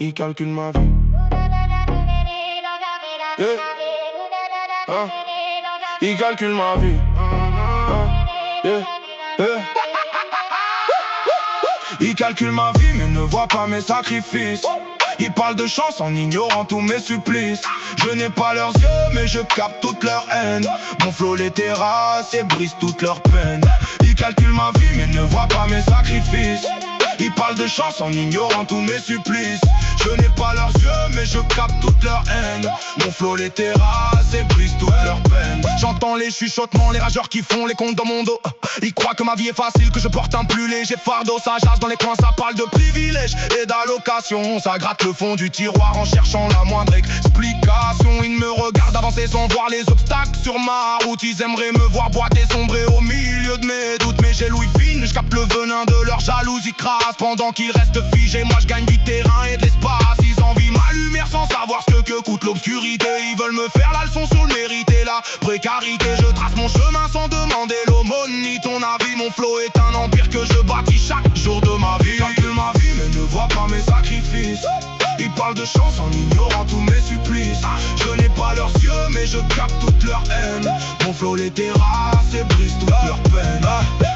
Il calcule ma vie. Yeah. Il calcule ma vie. Yeah. Yeah. Il calcule ma vie mais ne voit pas mes sacrifices. Il parle de chance en ignorant tous mes supplices. Je n'ai pas leurs yeux mais je capte toute leur haine. Mon flow les terrasse et brise toute leur peine. Il calcule ma vie mais ne voit pas mes sacrifices. Il parle de chance en ignorant tous mes supplices. Je n'ai pas leurs yeux mais je capte toute leur haine. Mon flow les terrasse et brise toute leur peine. J'entends les chuchotements, les rageurs qui font les comptes dans mon dos. Ils croient que ma vie est facile, que je porte un plus léger fardeau. Ça jase dans les coins, ça parle de privilèges et d'allocations. Ça gratte le fond du tiroir en cherchant la moindre explication. Ils me regardent avancer sans voir les obstacles sur ma route. Ils aimeraient me voir boiter, sombrer au milieu de mes doutes. Mais j'ai l'ouïe fine, je capte le venin de leur jalousie crasse. Pendant qu'ils restent figés, moi je gagne du terrain et de l'espace. Ils envient ma lumière sans savoir ce que coûte l'obscurité. Ils veulent me faire la leçon sur le mérite et la précarité. Je trace mon chemin sans demander l'aumône ni ton avis. Mon flow est un empire que je bâtis chaque jour de ma vie. Calcule ma vie mais ne voit pas mes sacrifices. Ils parlent de chance en ignorant tous mes supplices. Je n'ai pas leurs yeux mais je capte toute leur haine. Mon flow les terrasse et brise toute leur peine.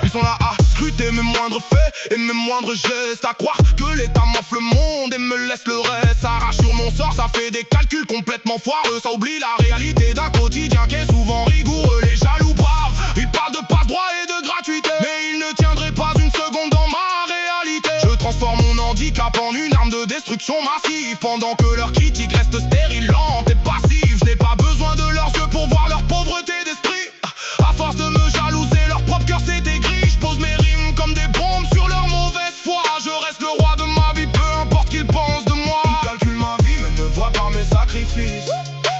Ils sont là à scruter mes moindres faits et mes moindres gestes. À croire que l'état m'offre le monde et me laisse le reste. Ça arrache sur mon sort, ça fait des calculs complètement foireux. Ça oublie la réalité d'un quotidien qui est souvent rigoureux. Les jaloux braves, ils parlent de passe-droit et de gratuité, mais ils ne tiendraient pas une seconde dans ma réalité. Je transforme mon handicap en une arme de destruction massive. Pendant que leurs critiques restent stériles, lentes et passives. Je n'ai pas besoin de leurs yeux pour voir leur pauvreté d'esprit. À force de me jalouser, leur propre cœur s'est aigri. Je pose mes rimes comme des bombes sur leur mauvaise foi. Je reste le roi de ma vie, peu importe qu'ils pensent de moi. Ils calculent ma vie mais ne voient pas mes sacrifices.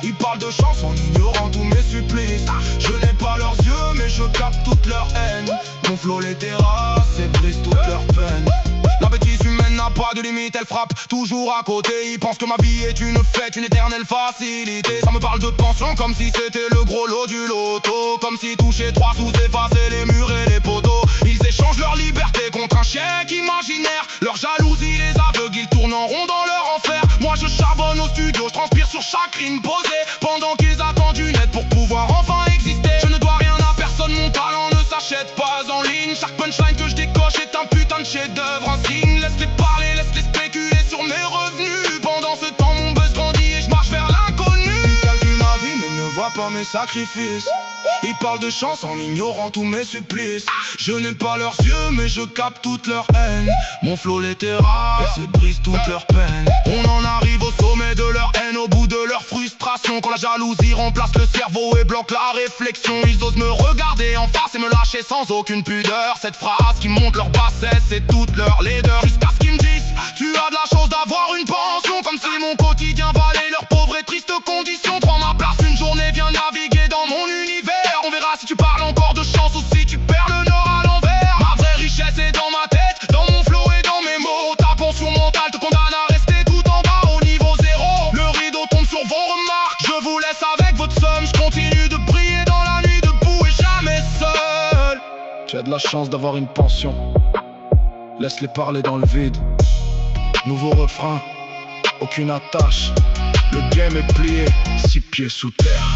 Ils parlent de chance en ignorant tous mes supplices. Je n'ai pas leurs yeux mais je capte toute leur haine. Mon flow les terrasse et brise toute leur peine. La bêtise humaine n'a pas de limite, elle frappe toujours à côté. Ils pensent que ma vie est une fête, une éternelle facilité. Ça me parle de pension comme si c'était le gros lot du loto. Comme si toucher 3 sous effaçait les murs et les poteaux. Ils échangent leur liberté contre un chèque imaginaire. Leur jalousie les aveugle, ils tournent en rond dans leur enfer. Moi je charbonne au studio, je transpire sur chaque rime posée. Pendant qu'ils attendent une aide pour pouvoir enfin exister. Je ne dois rien à personne, mon talent ne s'achète pas en ligne. Chaque punchline que je décoche est un putain de chef-d'œuvre insigne. Laisse-les parler, laisse-les spéculer sur mes revenus. Pendant ce temps mon buzz grandit et je marche vers l'inconnu. Ils calculent ma vie mais ne voient pas mes sacrifices. Ils parlent de chance en ignorant tous mes supplices. Je n'ai pas leurs yeux mais je capte toute leur haine. Mon flow les terrasse et brise toute leur peine. On en arrive au sommet de leur haine, au bout de leur frustration. Quand la jalousie remplace le cerveau et bloque la réflexion. Ils osent me regarder en face et me lâcher sans aucune pudeur. Cette phrase qui monte leur bassesse et toute leur laideur. Jusqu'à ce qu'ils me disent: tu as de la chance d'avoir une pension. Comme si mon quotidien valait leur pauvre et triste condition. Prends ma place une journée, viens naviguer dans mon univers. On verra si tu parles encore de chance ou si tu perds le nord à l'envers. Ma vraie richesse est dans ma tête, dans mon flow et dans mes mots. Ta pension mentale te condamne à rester tout en bas au niveau zéro. Le rideau tombe sur vos remarques, je vous laisse avec votre somme. Je continue de prier dans la nuit debout et jamais seul. Tu as de la chance d'avoir une pension. Laisse-les parler dans le vide. Nouveau refrain, aucune attache. Le game est plié, 6 pieds sous terre.